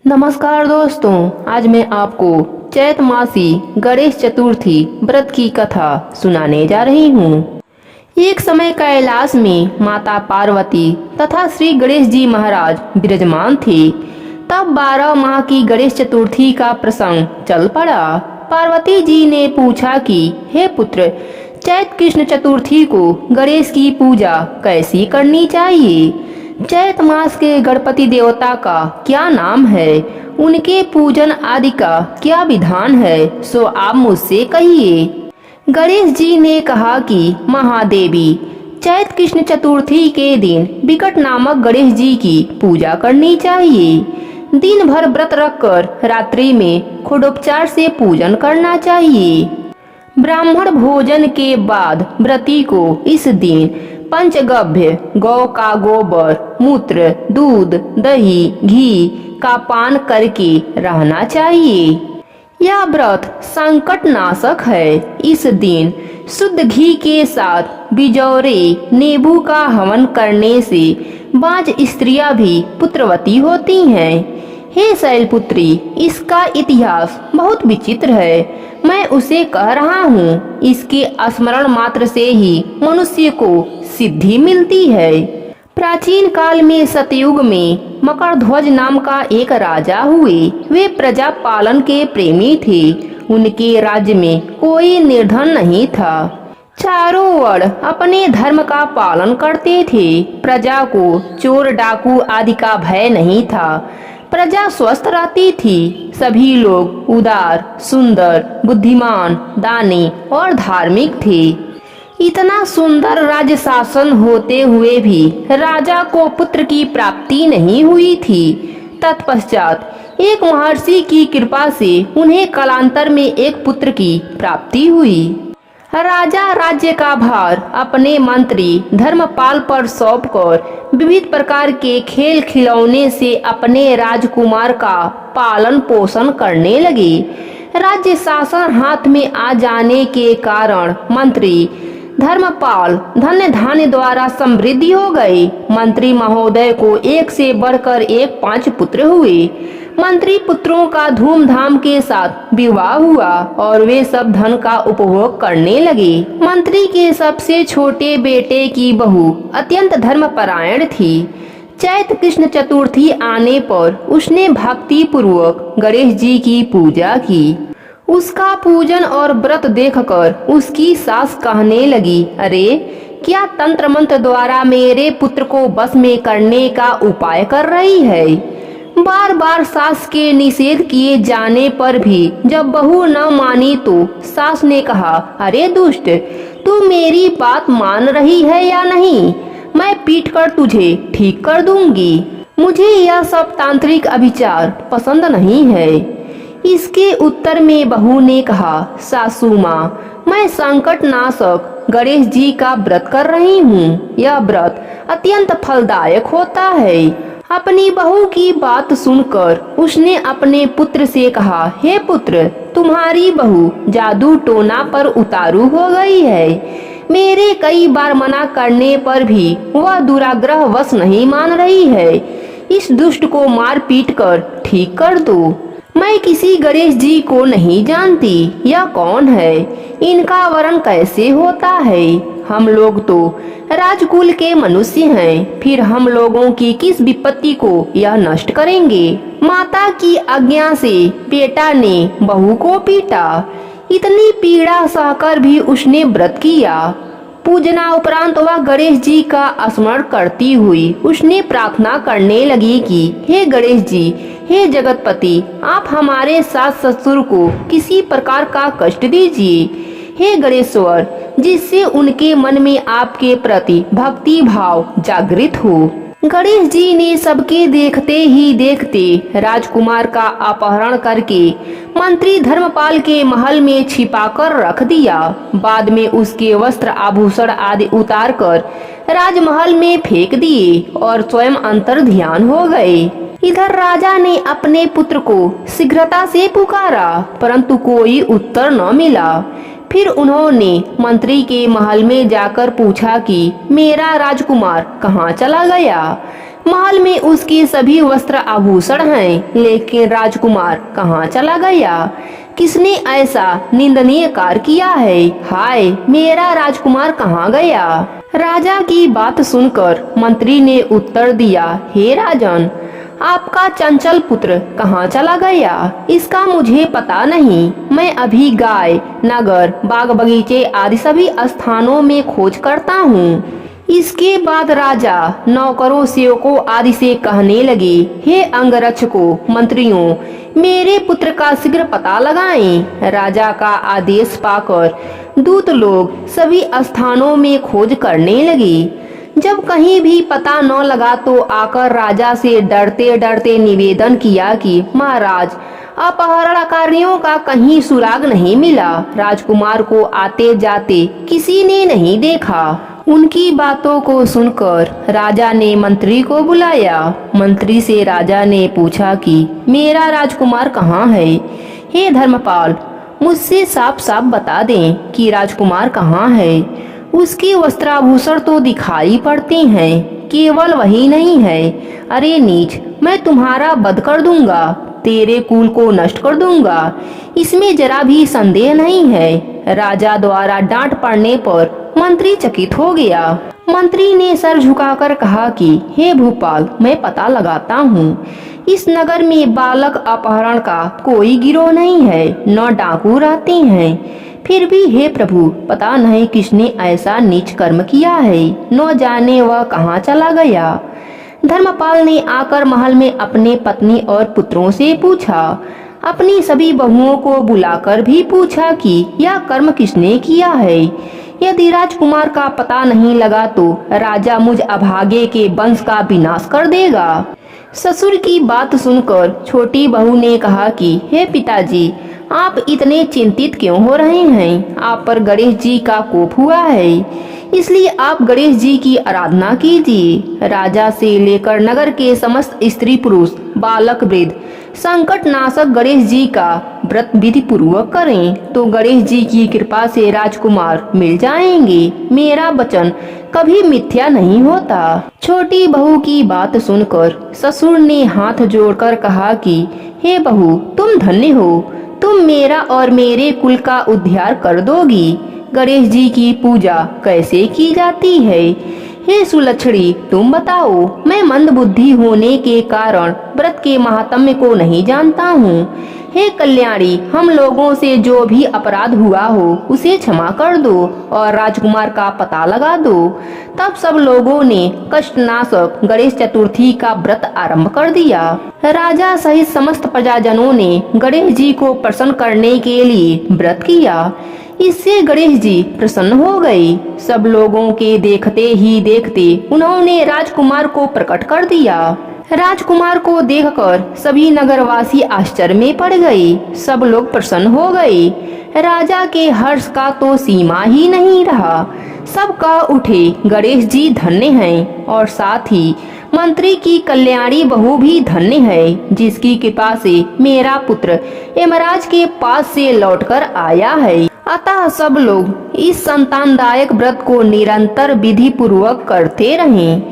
नमस्कार दोस्तों, आज मैं आपको चैत मासी गणेश चतुर्थी व्रत की कथा सुनाने जा रही हूँ। एक समय कैलाश में माता पार्वती तथा श्री गणेश जी महाराज विराजमान थे। तब 12 माह की गणेश चतुर्थी का प्रसंग चल पड़ा। पार्वती जी ने पूछा कि हे पुत्र, चैत कृष्ण चतुर्थी को गणेश की पूजा कैसी करनी चाहिए? चैत मास के गणपति देवता का क्या नाम है? उनके पूजन आदि का क्या विधान है? सो आप मुझसे कहिए। गणेश जी ने कहा कि महादेवी, चैत कृष्ण चतुर्थी के दिन विकट नामक गणेश जी की पूजा करनी चाहिए। दिन भर व्रत रखकर रात्रि में खोडोपचार से पूजन करना चाहिए। ब्राह्मण भोजन के बाद व्रती को इस दिन पंचगव्य गौ का गोबर, मूत्र, दूध, दही, घी का पान करके रहना चाहिए। यह व्रत संकट नाशक है। इस दिन शुद्ध घी के साथ बिजौरे नींबू का हवन करने से 5 स्त्रियां भी पुत्रवती होती हैं। हे शैलपुत्री, इसका इतिहास बहुत विचित्र है। मैं उसे कह रहा हूँ। इसके स्मरण मात्र से ही मनुष्य को सिद्धि मिलती है। प्राचीन काल में सतयुग में मकरध्वज नाम का एक राजा हुए। वे प्रजा पालन के प्रेमी थे। उनके राज्य में कोई निर्धन नहीं था। चारों वर्ण अपने धर्म का पालन करते थे। प्रजा को चोर डाकू आदि का भय नहीं था। प्रजा स्वस्थ रहती थी। सभी लोग उदार, सुंदर, बुद्धिमान, दानी और धार्मिक थे। इतना सुंदर राज्य शासन होते हुए भी राजा को पुत्र की प्राप्ति नहीं हुई थी। तत्पश्चात एक महर्षि की कृपा से उन्हें कालांतर में एक पुत्र की प्राप्ति हुई। राजा राज्य का भार अपने मंत्री धर्मपाल पर सौंपकर विविध प्रकार के खेल खिलौने से अपने राजकुमार का पालन पोषण करने लगे। राज्य शासन हाथ में आ जाने के कारण मंत्री धर्मपाल धन्य धान्य द्वारा समृद्धि हो गई। मंत्री महोदय को एक से बढ़कर एक 5 पुत्र हुए। मंत्री पुत्रों का धूमधाम के साथ विवाह हुआ और वे सब धन का उपभोग करने लगे। मंत्री के सबसे छोटे बेटे की बहू अत्यंत धर्मपरायण थी। चैत कृष्ण चतुर्थी आने पर उसने भक्ति पूर्वक गणेश जी की पूजा की। उसका पूजन और व्रत देखकर उसकी सास कहने लगी, अरे क्या तंत्र मंत्र द्वारा मेरे पुत्र को बस में करने का उपाय कर रही है? बार बार सास के निषेध किए जाने पर भी जब बहू न मानी तो सास ने कहा, अरे दुष्ट, तू मेरी बात मान रही है या नहीं? मैं पीट कर तुझे ठीक कर दूंगी। मुझे यह सब तांत्रिक अभिचार पसंद नहीं है। इसके उत्तर में बहू ने कहा, सासू माँ, मैं संकट नाशक गणेश जी का व्रत कर रही हूँ। यह व्रत अत्यंत फलदायक होता है। अपनी बहू की बात सुनकर उसने अपने पुत्र से कहा, हे पुत्र, तुम्हारी बहू जादू टोना पर उतारू हो गई है। मेरे कई बार मना करने पर भी वह दुराग्रह वश नहीं मान रही है। इस दुष्ट को मार पीट कर ठीक कर दो। मैं किसी गणेश जी को नहीं जानती। यह कौन है? इनका वर्ण कैसे होता है? हम लोग तो राजकुल के मनुष्य हैं। फिर हम लोगों की किस विपत्ति को यह नष्ट करेंगे? माता की आज्ञा से बेटा ने बहू को पीटा। इतनी पीड़ा सहकर भी उसने व्रत किया। पूजना उपरांत वह गणेश जी का स्मरण करती हुई उसने प्रार्थना करने लगी कि हे गणेश जी, हे जगतपति, आप हमारे सास ससुर को किसी प्रकार का कष्ट दीजिए। हे गणेश्वर, जिससे उनके मन में आपके प्रति भक्ति भाव जागृत हो। गणेश जी ने सबके देखते ही देखते राजकुमार का अपहरण करके मंत्री धर्मपाल के महल में छिपाकर रख दिया। बाद में उसके वस्त्र आभूषण आदि उतारकर राजमहल में फेंक दिए और स्वयं अंतर ध्यान हो गए। इधर राजा ने अपने पुत्र को शीघ्रता से पुकारा, परंतु कोई उत्तर न मिला। फिर उन्होंने मंत्री के महल में जाकर पूछा कि मेरा राजकुमार कहाँ चला गया। महल में उसके सभी वस्त्र आभूषण हैं, लेकिन राजकुमार कहाँ चला गया? किसने ऐसा निंदनीय कार्य किया है? हाय, मेरा राजकुमार कहाँ गया? राजा की बात सुनकर मंत्री ने उत्तर दिया, हे राजन, आपका चंचल पुत्र कहाँ चला गया इसका मुझे पता नहीं। मैं अभी गाय, नगर, बाग बगीचे आदि सभी स्थानों में खोज करता हूँ। इसके बाद राजा नौकरों, सेवकों आदि से कहने लगे, हे अंगरक्षकों, मंत्रियों, मेरे पुत्र का शीघ्र पता लगाएं। राजा का आदेश पाकर दूत लोग सभी स्थानों में खोज करने लगे। जब कहीं भी पता न लगा तो आकर राजा से डरते डरते निवेदन किया कि महाराज, अपहरणकारियों का कहीं सुराग नहीं मिला। राजकुमार को आते जाते किसी ने नहीं देखा। उनकी बातों को सुनकर राजा ने मंत्री को बुलाया। मंत्री से राजा ने पूछा कि मेरा राजकुमार कहाँ है? हे धर्मपाल, मुझसे साफ साफ बता दें कि राजकुमार कहाँ है। उसके वस्त्राभूषण तो दिखाई पड़ते हैं, केवल वही नहीं है। अरे नीच, मैं तुम्हारा वध कर दूंगा, तेरे कुल को नष्ट कर दूंगा, इसमें जरा भी संदेह नहीं है। राजा द्वारा डांट पड़ने पर मंत्री चकित हो गया। मंत्री ने सर झुकाकर कहा कि हे भूपाल, मैं पता लगाता हूँ। इस नगर में बालक अपहरण का कोई गिरोह नहीं है, न डाकू रहते हैं। फिर भी हे प्रभु, पता नहीं किसने ऐसा नीच कर्म किया है, न जाने वह कहाँ चला गया। धर्मपाल ने आकर महल में अपने पत्नी और पुत्रों से पूछा। अपनी सभी बहुओं को बुलाकर भी पूछा कि यह कर्म किसने किया है। यदि राजकुमार का पता नहीं लगा तो राजा मुझ अभागे के वंश का विनाश कर देगा। ससुर की बात सुनकर छोटी बहू ने कहा कि हे पिताजी, आप इतने चिंतित क्यों हो रहे हैं? आप पर गणेश जी का कोप हुआ है, इसलिए आप गणेश जी की आराधना कीजिए। राजा से लेकर नगर के समस्त स्त्री पुरुष, बालक वृद्ध संकट नाशक गणेश जी का व्रत विधि पूर्वक करें तो गणेश जी की कृपा से राजकुमार मिल जाएंगे। मेरा वचन कभी मिथ्या नहीं होता। छोटी बहू की बात सुनकर ससुर ने हाथ जोड़कर कहा कि हे बहू, तुम धन्य हो, तुम मेरा और मेरे कुल का उद्धार कर दोगी। गणेश जी की पूजा कैसे की जाती है? हे सुलक्षणी, तुम बताओ। मैं मंदबुद्धि होने के कारण व्रत के महात्म्य को नहीं जानता हूँ। हे कल्याणी, हम लोगों से जो भी अपराध हुआ हो उसे क्षमा कर दो और राजकुमार का पता लगा दो। तब सब लोगों ने कष्टनाशक गणेश चतुर्थी का व्रत आरंभ कर दिया। राजा सहित समस्त प्रजाजनों ने गणेश जी को प्रसन्न करने के लिए व्रत किया। इससे गणेश जी प्रसन्न हो गए। सब लोगों के देखते ही देखते उन्होंने राजकुमार को प्रकट कर दिया। राजकुमार को देखकर सभी नगरवासी आश्चर्य में पड़ गए। सब लोग प्रसन्न हो गए। राजा के हर्ष का तो सीमा ही नहीं रहा। सब कह उठे, गणेश जी धन्य हैं, और साथ ही मंत्री की कल्याणी बहू भी धन्य है, जिसकी कृपा से मेरा पुत्र यमराज के पास से लौटकर आया है। अतः सब लोग इस संतानदायक व्रत को निरंतर विधि पूर्वक करते रहें।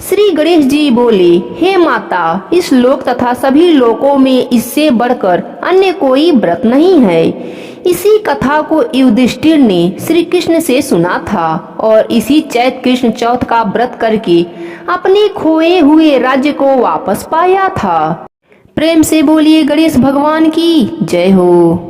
श्री गणेश जी बोले, हे माता, इस लोक तथा सभी लोकों में इससे बढ़कर अन्य कोई व्रत नहीं है। इसी कथा को युधिष्ठिर ने श्री कृष्ण से सुना था और इसी चैत्र कृष्ण चौथ का व्रत करके अपने खोए हुए राज्य को वापस पाया था। प्रेम से बोलिए गणेश भगवान की जय हो।